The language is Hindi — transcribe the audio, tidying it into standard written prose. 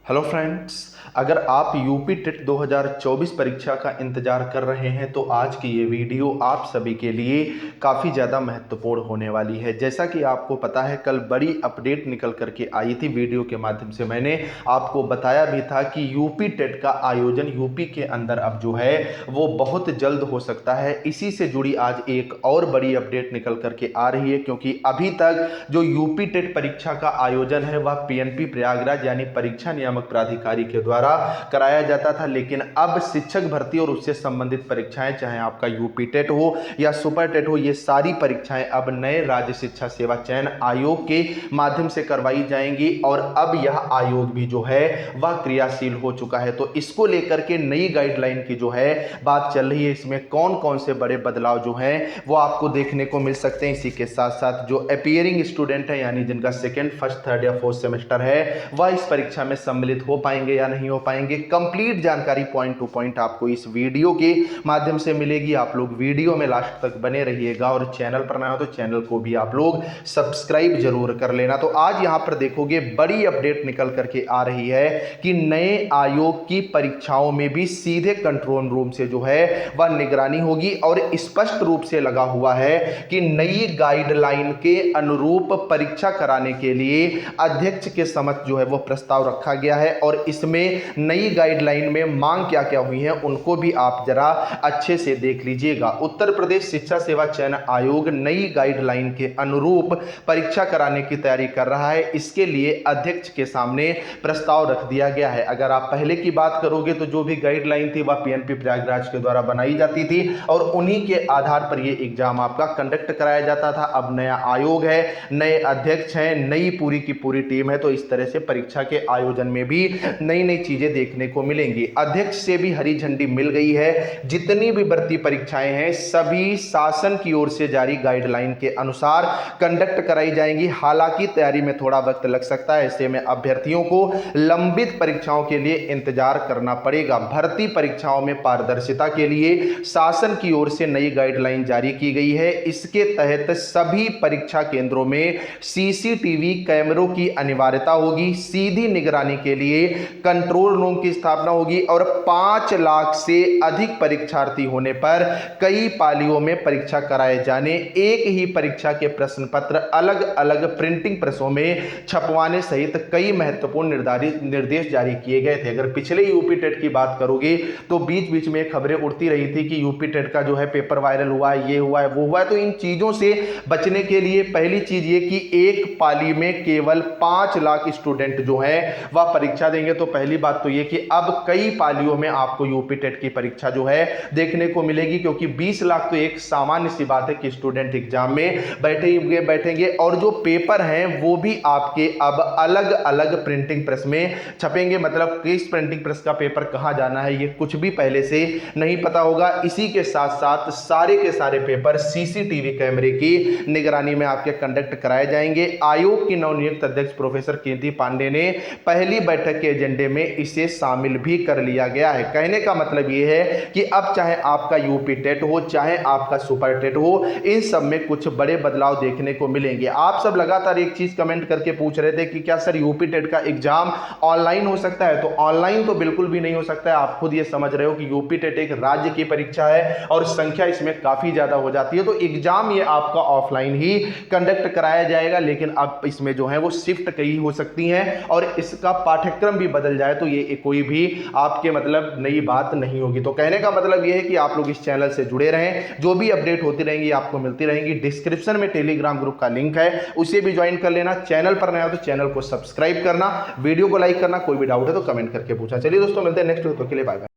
हेलो फ्रेंड्स, अगर आप यूपी टेट 2024 परीक्षा का इंतज़ार कर रहे हैं तो आज की ये वीडियो आप सभी के लिए काफ़ी ज़्यादा महत्वपूर्ण होने वाली है। जैसा कि आपको पता है, कल बड़ी अपडेट निकल करके आई थी। वीडियो के माध्यम से मैंने आपको बताया भी था कि यूपी टेट का आयोजन यूपी के अंदर अब जो है वो बहुत जल्द हो सकता है। इसी से जुड़ी आज एक और बड़ी अपडेट निकल करके आ रही है, क्योंकि अभी तक जो यूपी टेट परीक्षा का आयोजन है वह पीएनपी प्रयागराज यानी परीक्षा नियामक प्राधिकारी के द्वारा कराया जाता था, लेकिन अब शिक्षक भर्ती और उससे संबंधित परीक्षाएं, चाहे आपका यूपी टेट हो या सुपर टेट हो, ये सारी परीक्षाएं अब नए राज्य शिक्षा सेवा चयन आयोग के माध्यम से करवाई जाएंगी। और अब यह आयोग भी जो है वह क्रियाशील हो चुका है। तो इसको लेकर के नई गाइडलाइन की जो है बात चल रही है। इसमें कौन कौन से बड़े बदलाव जो हैं वो आपको देखने को मिल सकते हैं। इसी के साथ साथ जो अपीयरिंग स्टूडेंट है, यानी जिनका सेकेंड, फर्स्ट, थर्ड या फोर्थ सेमेस्टर है, वह इस परीक्षा में सम्मिलित हो पाएंगे या नहीं हो पाएंगे, कंप्लीट जानकारी पॉइंट टू पॉइंट आपको इस वीडियो के माध्यम से मिलेगी। आप लोग वीडियो में लास्ट तक बने रहिएगा और चैनल पर नया हो तो चैनल को भी आप लोग सब्सक्राइब जरूर कर लेना। तो आज यहां पर देखोगे बड़ी अपडेट निकल करके आ रही है कि नए आयोग की परीक्षाओं में भी सीधे कंट्रोल रूम से जो है वह निगरानी होगी। और स्पष्ट रूप से लगा हुआ है कि नई गाइडलाइन के अनुरूप परीक्षा कराने के लिए अध्यक्ष के समक्ष जो है वो प्रस्ताव रखा गया है। और इसमें नई गाइडलाइन में मांग क्या क्या हुई है उनको भी आप जरा अच्छे से देख लीजिएगा। उत्तर प्रदेश शिक्षा सेवा चयन आयोग नई गाइडलाइन के अनुरूप परीक्षा कराने की तैयारी कर रहा है। इसके लिए अध्यक्ष के सामने प्रस्ताव रख दिया गया है। अगर आप पहले की बात करोगे तो जो भी गाइडलाइन थी वह पीएनपी प्रयागराज के द्वारा बनाई जाती थी और उन्हीं के आधार पर यह एग्जाम आपका कंडक्ट कराया जाता था। अब नया आयोग है, नए अध्यक्ष हैं, नई पूरी की पूरी टीम है, तो इस तरह से परीक्षा के आयोजन में भी नई नई चीजें देखने को मिलेंगी। अध्यक्ष से भी हरी झंडी मिल गई है। जितनी भी भर्ती परीक्षाएं हैं सभी शासन की ओर से जारी गाइडलाइन के अनुसार कंडक्ट कराई जाएंगी। हालांकि तैयारी में थोड़ा वक्त लग सकता है, ऐसे में अभ्यर्थियों को लंबित परीक्षाओं के लिए इंतजार करना पड़ेगा। भर्ती परीक्षाओं में पारदर्शिता के लिए शासन की ओर से नई गाइडलाइन जारी की गई है। इसके तहत सभी परीक्षा केंद्रों में सीसीटीवी कैमरों की अनिवार्यता होगी। सीधी निगरानी के लिए कंट्रोल रूम की स्थापना होगी और 5 लाख से अधिक परीक्षार्थी होने पर कई पालियों में परीक्षा कराए जाने, एक ही परीक्षा के प्रश्न पत्र अलग अलग प्रिंटिंग प्रेसों में छपवाने सहित कई महत्वपूर्ण निर्देश जारी किए गए थे। अगर पिछले यूपी टेट की बात करोगे तो बीच बीच में खबरें उड़ती रही थी कि यूपी टेट का जो है पेपर वायरल हुआ है, ये हुआ है, वो हुआ है। तो इन चीजों से बचने के लिए पहली चीज ये कि एक पाली में केवल 5 लाख स्टूडेंट जो है वह परीक्षा देंगे। तो पहली बात तो ये कि अब कई पालियों में आपको यूपी टेट की परीक्षा जो है देखने को मिलेगी, क्योंकि 20 लाख तो एक सामान्य सी बात है कि स्टूडेंट एग्जाम में बैठेंगे और जो पेपर हैं वो भी आपके अब अलग अलग प्रिंटिंग प्रेस में छपेंगे। मतलब किस प्रिंटिंग प्रेस का पेपर कहां जाना है ये कुछ भी पहले से नहीं पता होगा। इसी के साथ साथ सारे के सारे पेपर सीसीटीवी कैमरे की निगरानी में आपके कंडक्ट कराए जाएंगे। आयोग की नवनियुक्त अध्यक्ष प्रोफेसर कीर्ति पांडे ने पहली बैठक के एजेंडे में इसे शामिल भी कर लिया गया है। कहने का मतलब यह है कि अब चाहे आपका यूपी टेट हो चाहे आपका सुपर टेट हो, इन सब में कुछ बड़े बदलाव देखने को मिलेंगे। आप सब लगातार एक चीज कमेंट करके पूछ रहे थे कि क्या सर यूपी टेट का एग्जाम ऑनलाइन हो सकता है? तो ऑनलाइन तो बिल्कुल भी नहीं हो सकता है। आप खुद ये समझ रहे हो कि यूपी टेट एक राज्य की परीक्षा है और संख्या इसमें काफी ज्यादा हो जाती है, तो एग्जाम ये आपका ऑफलाइन ही कंडक्ट कराया जाएगा। लेकिन अब इसमें जो है वो शिफ्ट कई हो सकती हैं और इसका पाठ्यक्रम भी बदल जाए तो ये कोई भी आपके मतलब नई बात नहीं होगी। तो कहने का मतलब ये है कि आप लोग इस चैनल से जुड़े रहें, जो भी अपडेट होती रहेंगी आपको मिलती रहेंगी। डिस्क्रिप्शन में टेलीग्राम ग्रुप का लिंक है, उसे भी ज्वाइन कर लेना। चैनल पर नया हो तो चैनल को सब्सक्राइब करना, वीडियो को लाइक करना। कोई भी डाउट है तो कमेंट करके पूछा। चलिए दोस्तों, मिलते हैं नेक्स्ट वीडियो के लिए। Bye bye.